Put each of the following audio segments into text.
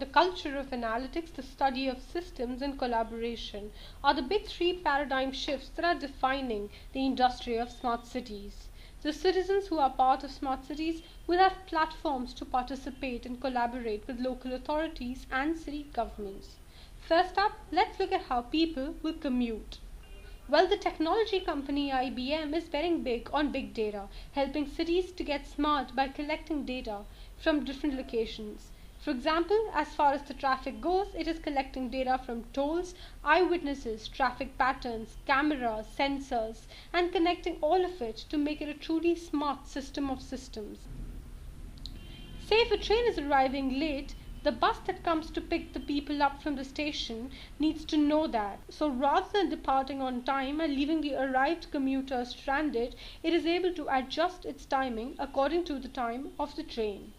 the culture of analytics, the study of systems, and collaboration are the big three paradigm shifts that are defining the industry of smart cities. The citizens who are part of smart cities will have platforms to participate and collaborate with local authorities and city governments. First up, let's look at how people will commute. Well, the technology company IBM is betting big on big data, helping cities to get smart by collecting data from different locations. For example, as far as the traffic goes, it is collecting data from tolls, eyewitnesses, traffic patterns, cameras, sensors, and connecting all of it to make it a truly smart system of systems. Say if a train is arriving late, the bus that comes to pick the people up from the station needs to know that. So rather than departing on time and leaving the arrived commuter stranded, it is able to adjust its timing according to the time of the train.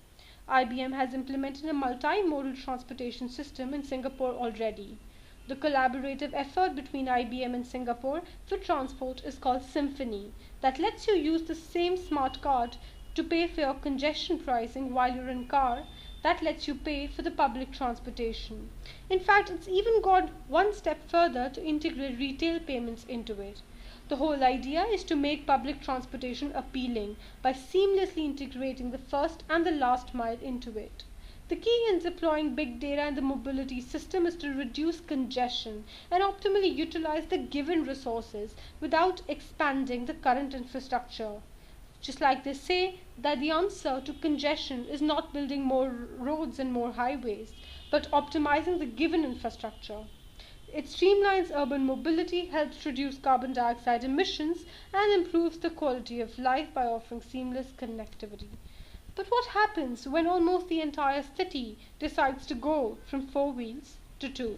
IBM has implemented a multimodal transportation system in Singapore already. The collaborative effort between IBM and Singapore for transport is called Symphony, that lets you use the same smart card to pay for your congestion pricing while you're in car that lets you pay for the public transportation. In fact, it's even gone one step further to integrate retail payments into it. The whole idea is to make public transportation appealing by seamlessly integrating the first and the last mile into it. The key in deploying big data in the mobility system is to reduce congestion and optimally utilize the given resources without expanding the current infrastructure. Just like they say that the answer to congestion is not building more roads and more highways, but optimizing the given infrastructure. It streamlines urban mobility, helps reduce carbon dioxide emissions, and improves the quality of life by offering seamless connectivity. But what happens when almost the entire city decides to go from four wheels to two?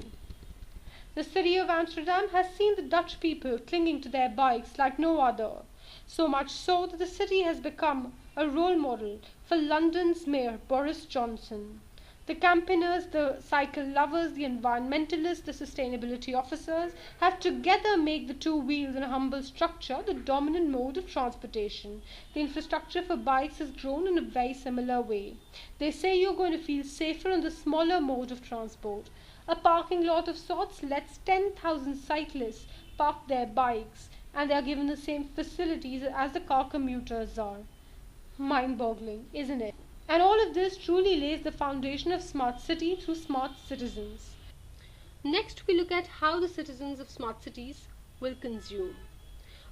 The city of Amsterdam has seen the Dutch people clinging to their bikes like no other. So much so that the city has become a role model for London's Mayor Boris Johnson. The campaigners, the cycle lovers, the environmentalists, the sustainability officers have together made the two wheels in a humble structure the dominant mode of transportation. The infrastructure for bikes has grown in a very similar way. They say you're going to feel safer on the smaller mode of transport. A parking lot of sorts lets 10,000 cyclists park their bikes, and they are given the same facilities as the car commuters are. Mind-boggling, isn't it? And all of this truly lays the foundation of smart city through smart citizens. Next, we look at how the citizens of smart cities will consume.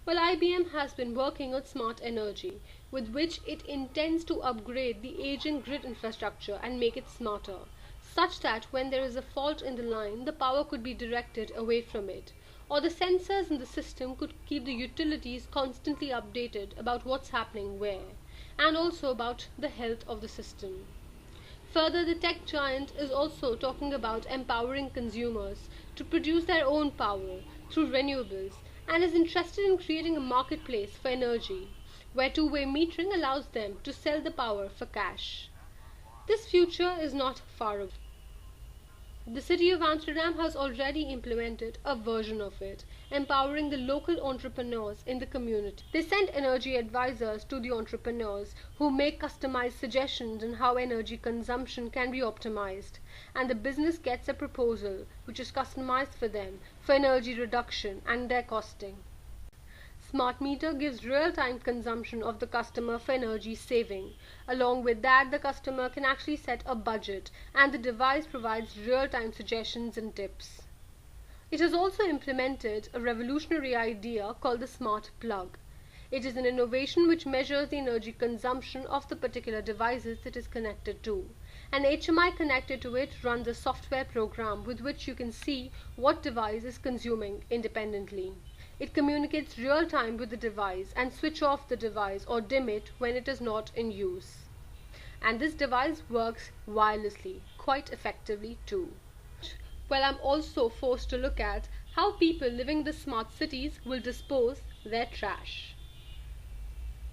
Well, IBM has been working on smart energy, with which it intends to upgrade the aging grid infrastructure and make it smarter, such that when there is a fault in the line, the power could be directed away from it, or the sensors in the system could keep the utilities constantly updated about what's happening where, and also about the health of the system. Further, the tech giant is also talking about empowering consumers to produce their own power through renewables and is interested in creating a marketplace for energy where two-way metering allows them to sell the power for cash. This future is not far away. The city of Amsterdam has already implemented a version of it, empowering the local entrepreneurs in the community. They send energy advisors to the entrepreneurs who make customized suggestions on how energy consumption can be optimized, and the business gets a proposal which is customized for them for energy reduction and their costing. Smart meter gives real-time consumption of the customer for energy saving. Along with that, the customer can actually set a budget and the device provides real-time suggestions and tips. It has also implemented a revolutionary idea called the smart plug. It is an innovation which measures the energy consumption of the particular devices it is connected to. An HMI connected to it runs a software program with which you can see what device is consuming independently. It communicates real time with the device and switch off the device or dim it when it is not in use. And this device works wirelessly quite effectively too. Well, I'm also forced to look at how people living in the smart cities will dispose their trash.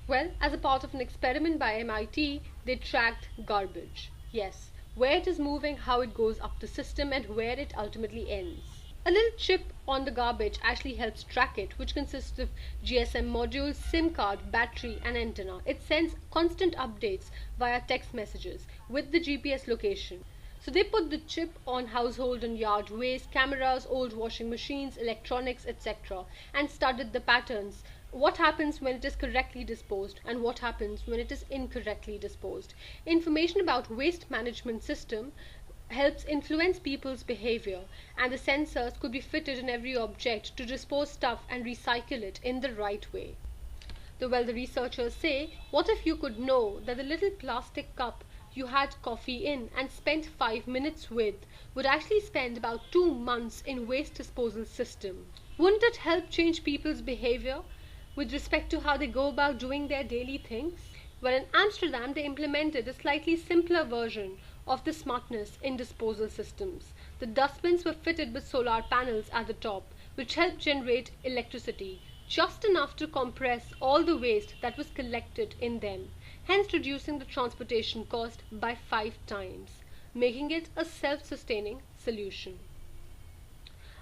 Well, as a part of an experiment by MIT, they tracked garbage. Yes, where it is moving, how it goes up the system, and where it ultimately ends. A little chip on the garbage actually helps track it, which consists of GSM module, SIM card, battery, and antenna. It sends constant updates via text messages with the GPS location. So they put the chip on household and yard waste, cameras, old washing machines, electronics, etc., and studied the patterns. What happens when it is correctly disposed and what happens when it is incorrectly disposed. Information about waste management system helps influence people's behavior, and the sensors could be fitted in every object to dispose stuff and recycle it in the right way. The researchers say, what if you could know that the little plastic cup you had coffee in and spent 5 minutes with would actually spend about 2 months in waste disposal system? Wouldn't it help change people's behavior with respect to how they go about doing their daily things? Well, in Amsterdam, they implemented a slightly simpler version of the smartness in disposal systems. The dustbins were fitted with solar panels at the top, which helped generate electricity, just enough to compress all the waste that was collected in them, hence reducing the transportation cost by 5 times, making it a self-sustaining solution.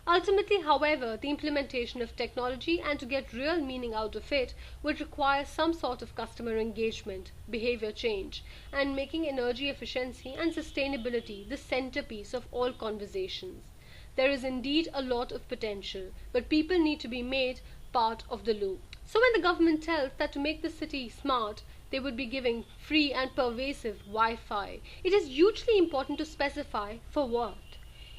Ultimately, however, the implementation of technology and to get real meaning out of it would require some sort of customer engagement, behavior change, and making energy efficiency and sustainability the centerpiece of all conversations. There is indeed a lot of potential, but people need to be made part of the loop. So when the government tells that to make the city smart, they would be giving free and pervasive Wi-Fi, it is hugely important to specify for what.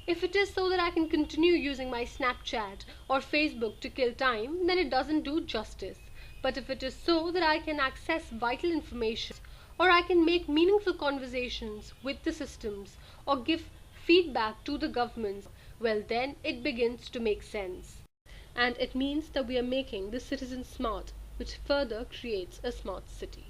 If it is so that I can continue using my Snapchat or Facebook to kill time, then it doesn't do justice. But if it is so that I can access vital information, or I can make meaningful conversations with the systems, or give feedback to the governments, well then it begins to make sense. And it means that we are making the citizens smart, which further creates a smart city.